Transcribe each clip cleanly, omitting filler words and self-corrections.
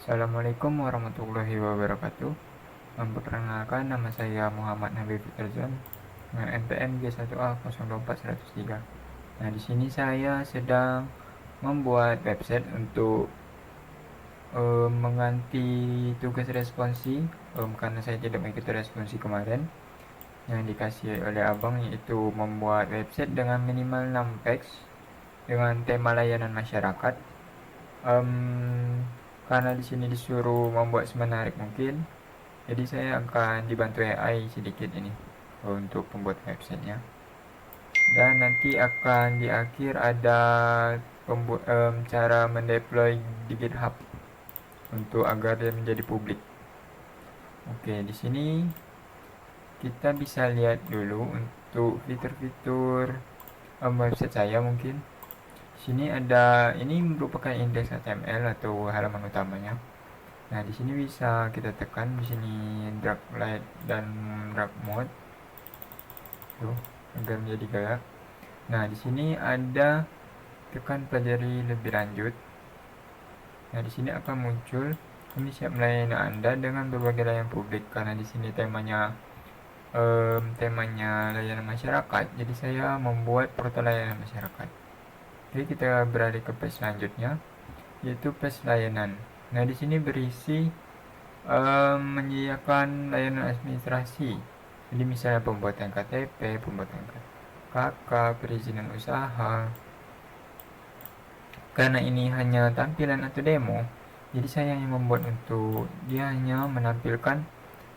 Assalamualaikum warahmatullahi wabarakatuh. Memperkenalkan, nama saya Muhammad Nabil Fitrizon dengan NPM G1A024103. Nah, di sini saya sedang membuat website untuk mengganti tugas responsi karena saya tidak mengikuti responsi kemarin yang dikasih oleh abang, yaitu membuat website dengan minimal 6 page dengan tema layanan masyarakat. Karena di sini disuruh membuat semenarik mungkin, jadi saya akan dibantu AI sedikit ini untuk pembuat websitenya. Dan nanti akan di akhir ada cara mendeploy di GitHub untuk agar dia menjadi publik. Oke, di sini kita bisa lihat dulu untuk fitur-fitur website saya mungkin. Sini ada, ini merupakan indeks HTML atau halaman utamanya. Nah, di sini bisa kita tekan di sini drag light dan drag mode tuh agar menjadi gelap. Nah, di sini ada tekan pelajari lebih lanjut. Nah, di sini akan muncul kami siap melayani Anda dengan berbagai layanan publik, karena di sini temanya layanan masyarakat. Jadi saya membuat portal layanan masyarakat. Jadi kita beralih ke page selanjutnya, yaitu page layanan. Nah, di sini berisi menyediakan layanan administrasi. Jadi misalnya pembuatan KTP, pembuatan KK, perizinan usaha. Karena ini hanya tampilan atau demo, jadi saya yang membuat untuk dia hanya menampilkan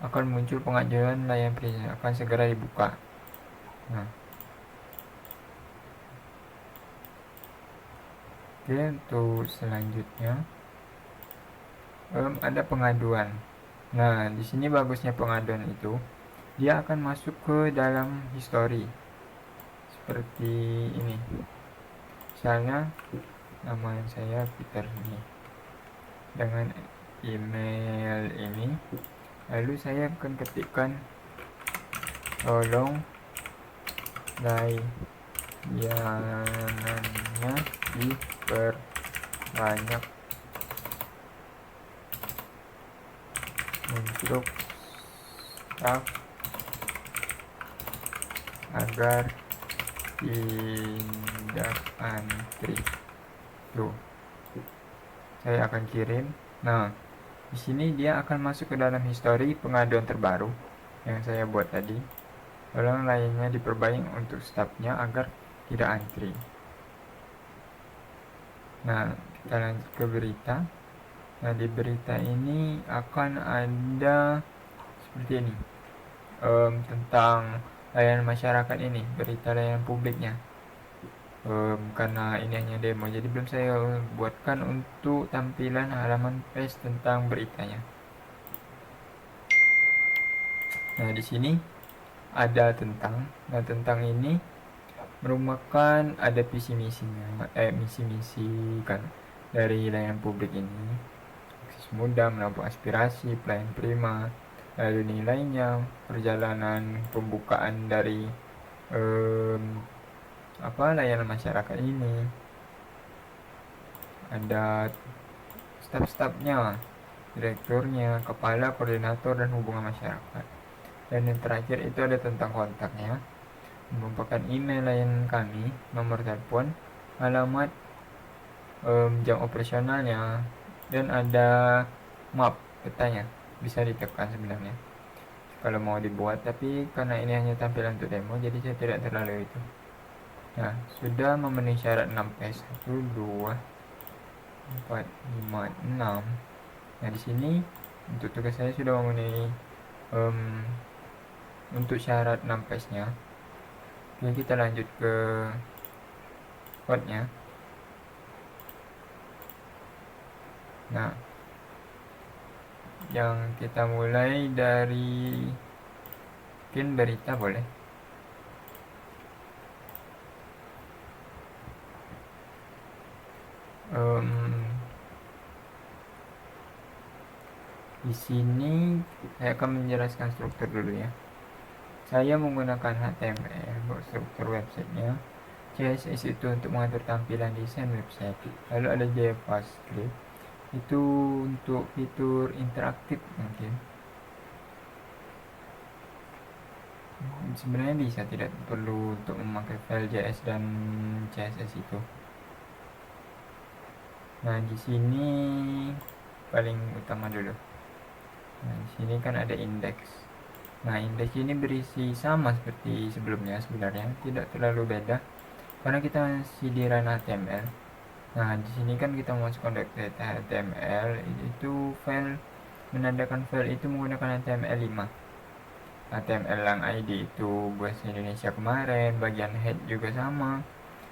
akan muncul pengajuan layanan perizinan akan segera dibuka. Nah, oke, untuk selanjutnya ada pengaduan. Nah, di sini bagusnya pengaduan itu dia akan masuk ke dalam history seperti ini. Misalnya nama saya Peter nih dengan email ini, lalu saya akan ketikkan tolong layanannya diperbanyak untuk staff agar tidak antri. Tuh, saya akan kirim. Nah, di sini dia akan masuk ke dalam histori pengaduan terbaru yang saya buat tadi. Tolong lainnya diperbanyak untuk stafnya agar tidak antri. Nah, kita lanjut ke berita. Nah, di berita ini akan ada seperti ini, tentang layanan masyarakat ini, berita layanan publiknya. Karena ini hanya demo, jadi belum saya buatkan untuk tampilan halaman page tentang beritanya. Nah, di sini ada tentang. Nah, tentang ini merupakan ada visi misinya, misi-misi kan dari layanan publik ini. Akses mudah, menampung aspirasi, pelayan prima, lalu nilainya, perjalanan pembukaan dari layanan masyarakat ini, ada staf-stafnya, direkturnya, kepala, koordinator, dan hubungan masyarakat. Dan yang terakhir itu ada tentang kontaknya, merupakan email layanan kami, nomor telepon, alamat, jam operasionalnya, dan ada map petanya, bisa ditekan sebenarnya kalau mau dibuat, tapi karena ini hanya tampilan untuk demo, jadi saya tidak terlalu itu. Nah, sudah memenuhi syarat 6 page, 1, 2, 4, 5, 6. Nah, di sini untuk tugas saya sudah memenuhi untuk syarat 6 page-nya. Oke, kita lanjut ke code-nya. Nah, yang kita mulai dari mungkin berita boleh. Di sini saya akan menjelaskan struktur dulu ya. Saya menggunakan HTML untuk struktur websitenya. CSS itu untuk mengatur tampilan desain website. Lalu ada JavaScript Itu untuk fitur interaktif mungkin. Sebenarnya bisa, tidak perlu untuk memakai file JS dan CSS itu. Nah, di sini paling utama dulu. Nah, di sini kan ada indeks. Nah, indeks ini berisi sama seperti sebelumnya sebenarnya, tidak terlalu beda karena kita masih di ranah HTML. Nah, di sini kan kita masukkan data HTML, itu file menandakan file itu menggunakan HTML5. HTML yang ID itu bahasa Indonesia kemarin, bagian head juga sama.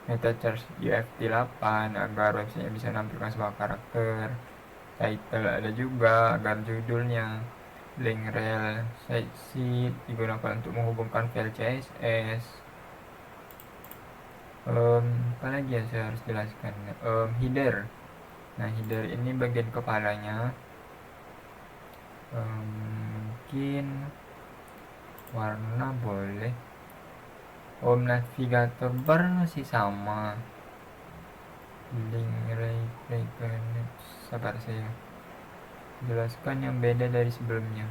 Meta charge UFT8 agar websitenya bisa menampilkan sebuah karakter. Title ada juga agar judulnya. Link rel, site sheet digunakan untuk menghubungkan file CSS. Apalagi yang saya harus jelaskan? Header. Nah, header ini bagian kepalanya. Mungkin warna boleh. Navigator bar masih sama. Link right connect. Sabar, saya jelaskan yang beda dari sebelumnya.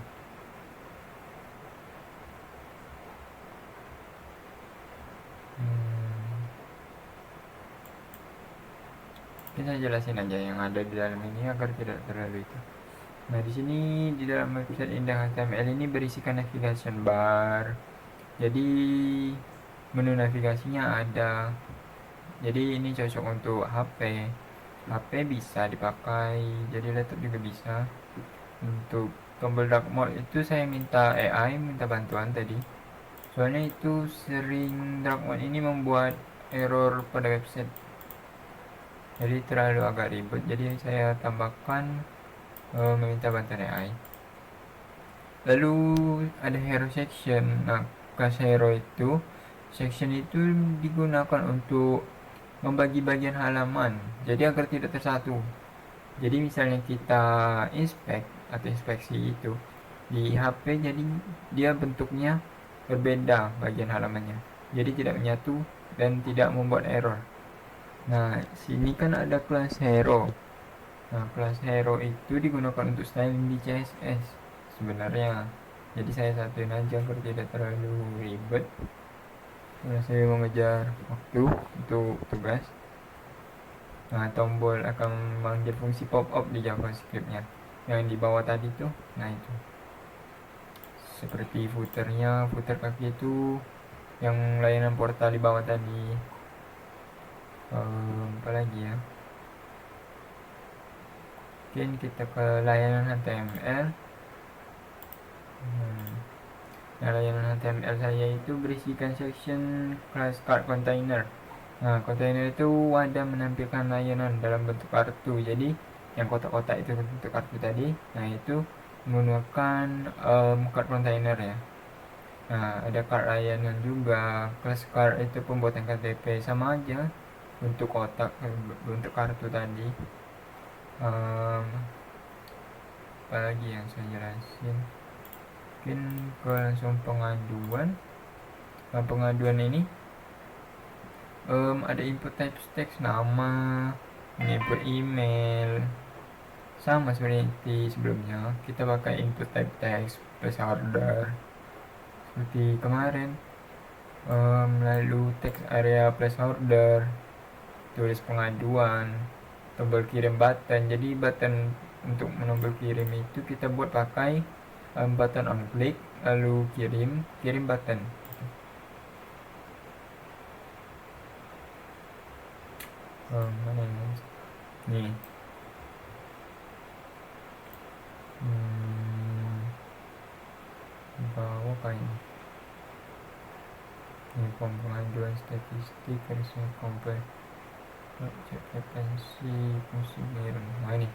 Kita jelasin aja yang ada di dalam ini agar tidak terlalu itu. Nah, di sini di dalam website Indah HTML ini berisikan navigation bar. Jadi menu navigasinya ada. Jadi ini cocok untuk HP. HP bisa dipakai, jadi laptop juga bisa. Untuk tombol dark mode itu saya minta AI, minta bantuan tadi. Soalnya itu sering dark mode ini membuat error pada website. Jadi terlalu agak ribet. Jadi saya tambahkan meminta bantuan AI. Lalu ada hero section. Nah, class hero itu section itu digunakan untuk membagi bagian halaman, jadi agar tidak tersatu. Jadi misalnya kita inspect atau inspeksi itu di HP, jadi dia bentuknya berbeda bagian halamannya, jadi tidak menyatu dan tidak membuat error. Nah, sini kan ada class hero. Nah, class hero itu digunakan untuk styling di CSS sebenarnya. Jadi saya satuin aja agar tidak terlalu ribet. Karena saya mengejar waktu untuk tugas. Nah, tombol akan memanggil fungsi pop-up di JavaScript-nya yang di bawah tadi tuh. Nah, itu seperti footer-nya, footer kaki itu yang layanan portal di bawah tadi. Apa lagi ya? Mungkin kita ke layanan HTML. Nah, layanan HTML saya itu berisikan section class card container. Nah, container itu wadah menampilkan layanan dalam bentuk kartu. Jadi yang kotak-kotak itu bentuk kartu tadi. Nah, itu menggunakan card container ya. Nah, ada card layanan juga. Class card itu pembuatan KTP, sama aja bentuk kotak, bentuk kartu tadi. Apalagi yang saya jelasin? Mungkin ke langsung pengaduan. Nah, pengaduan ini ada input type text, nama, input email, sama seperti sebelumnya. Kita pakai input type text placeholder seperti kemarin. Lalu text area placeholder, tulis pengaduan, tombol kirim button. Jadi button untuk menombol kirim itu kita buat pakai button on click, lalu kirim button. Mana ini? Nih. Bawah kayak ini. Ini pengaduan statistik, harusnya compare, cek frekuensi, fungsi kirim. Nah, ini.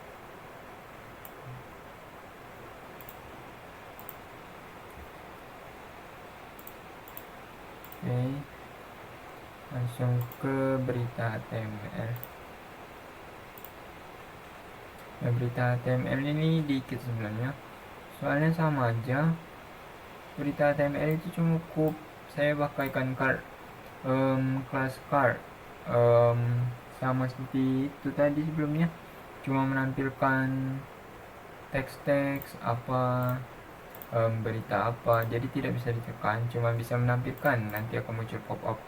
Oke. Langsung ke berita HTML. Nah, berita HTML ini dikit sebenarnya, soalnya sama aja. Berita HTML itu cukup saya pakaikan card, class card, sama seperti itu tadi sebelumnya. cuma menampilkan teks-teks apa, berita apa, jadi tidak bisa ditekan, cuma bisa menampilkan, nanti akan muncul pop-up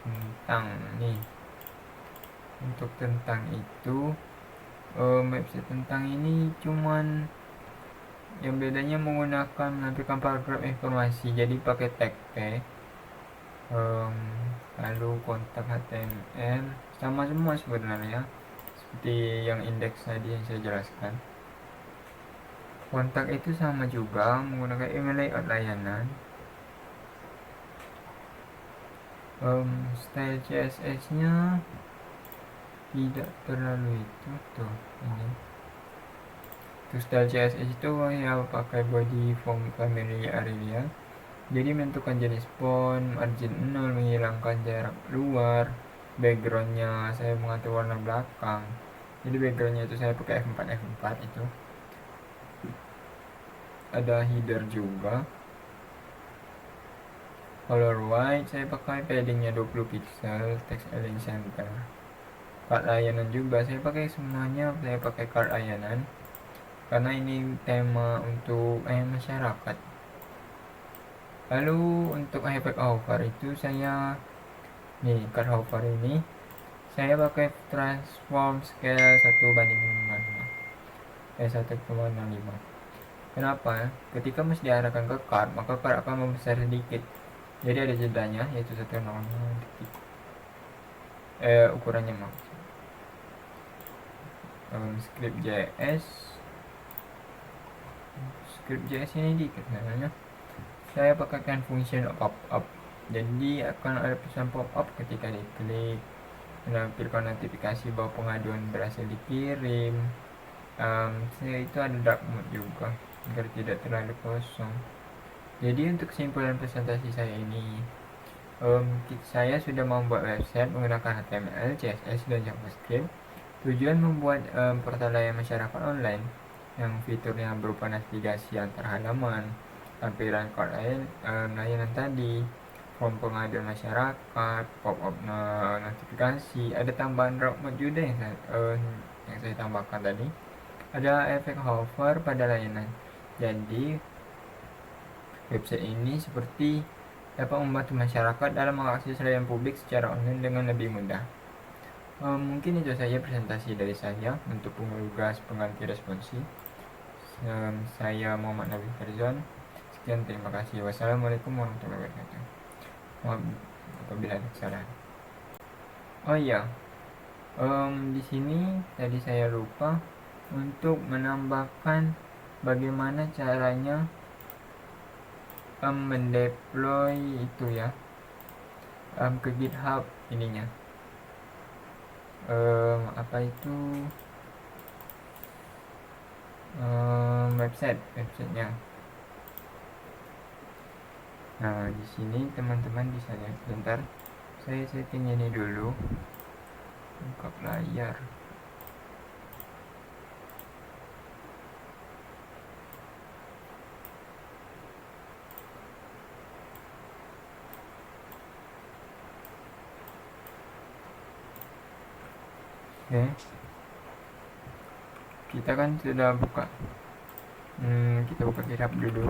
tentang nih. Untuk tentang itu, website tentang ini cuman yang bedanya menggunakan menampilkan paragraf informasi, jadi pakai tag lalu kontak HTML sama semua sebenarnya, seperti yang indeks tadi yang saya jelaskan. Kontak itu sama juga menggunakan email layout layanan. Style CSS nya tidak terlalu itu tuh ini. Untuk style CSS itu ya pakai body form family area, jadi menentukan jenis font, margin 0, menghilangkan jarak luar, backgroundnya saya mengatur warna belakang, jadi backgroundnya itu saya pakai F4 itu. Ada header juga, color white saya pakai paddingnya 20 pixel, text align center. Card layanan juga saya pakai semuanya, saya pakai card layanan karena ini tema untuk masyarakat. Lalu untuk effect hover itu saya nih, card hover ini saya pakai transform scale 1:5. Kenapa? Ketika mesti diarahkan ke card, maka card akan membesar sedikit. Jadi ada jedanya, yaitu 1,0 detik. Ukurannya maksud. Script.js ini dikit namanya. Saya pakaikan function pop-up. Jadi akan ada pesan pop-up ketika diklik, menampilkan notifikasi bahwa pengaduan berhasil dikirim. Itu ada dark mode juga agar tidak terlalu kosong. Jadi untuk kesimpulan presentasi saya ini, saya sudah membuat website menggunakan HTML, CSS, dan JavaScript. Tujuan membuat portal layanan masyarakat online yang fiturnya berupa navigasi antar halaman, tampilan card layanan tadi, form pengaduan masyarakat, pop-up notifikasi, ada tambahan dark mode juga yang saya tambahkan tadi. Ada efek hover pada layanan. Jadi website ini seperti dapat membantu masyarakat dalam mengakses layanan publik secara online dengan lebih mudah. Mungkin itu saja presentasi dari saya untuk pengugas pengganti responsi. Saya Muhammad Nabi Farzon. Sekian, terima kasih. Wassalamualaikum warahmatullahi wabarakatuh. Maaf apabila ada kesalahan. Oh iya, di sini tadi saya lupa untuk menambahkan bagaimana caranya mendeploy itu ya, ke GitHub ininya. Apa itu websitenya. Nah, di sini teman-teman bisa lihat. Bentar, saya setting ini dulu. Buka layar. Oke. Kita kan sudah buka. Kita buka GitHub dulu.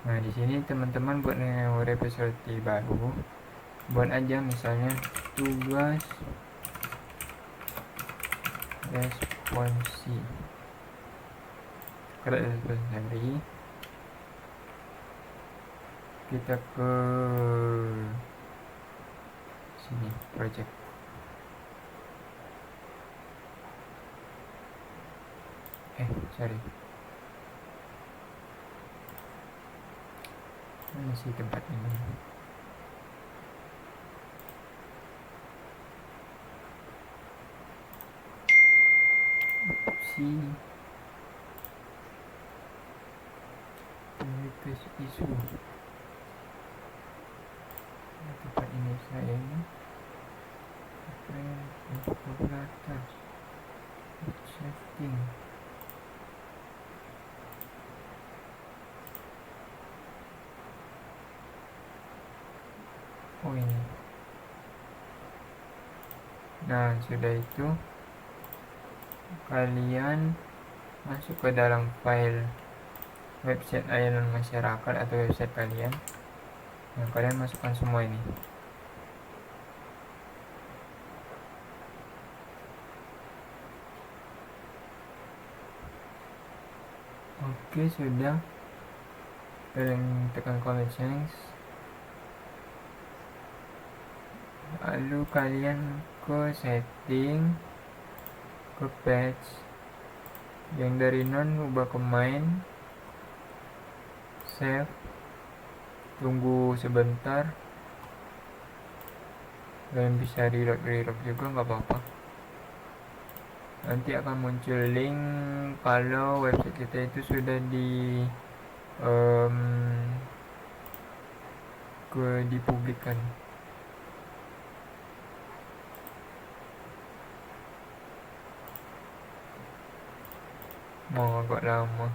Nah, di sini teman-teman buat repository baru, buat aja misalnya tugas responsi. Responsi. Kita ke sini, project. Sorry. Mana sih tempat ini? Request isu. Tempat ini saya ini. Untuk ke atas. Setting. Oh ini. Nah, sudah itu kalian masuk ke dalam file website layanan masyarakat atau website kalian. Nah, kalian masukkan semua ini. Oke, sudah. Kalian tekan commit change. Lalu kalian ke setting, ke patch, yang dari non ubah ke main, save, tunggu sebentar. Kalian bisa reload juga nggak apa-apa. Nanti akan muncul link kalau website kita itu sudah dipublikkan. Mau agak lama.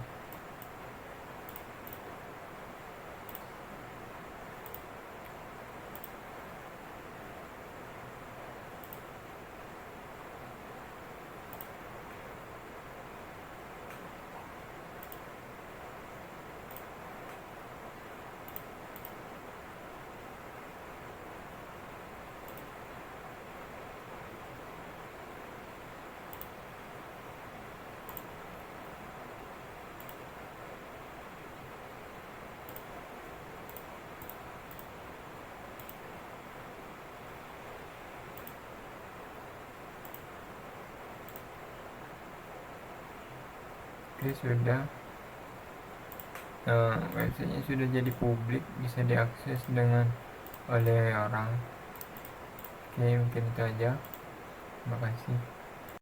Oke, sudah. Nah, websitenya sudah jadi publik, bisa diakses oleh orang. Oke, mungkin itu aja. Terima kasih.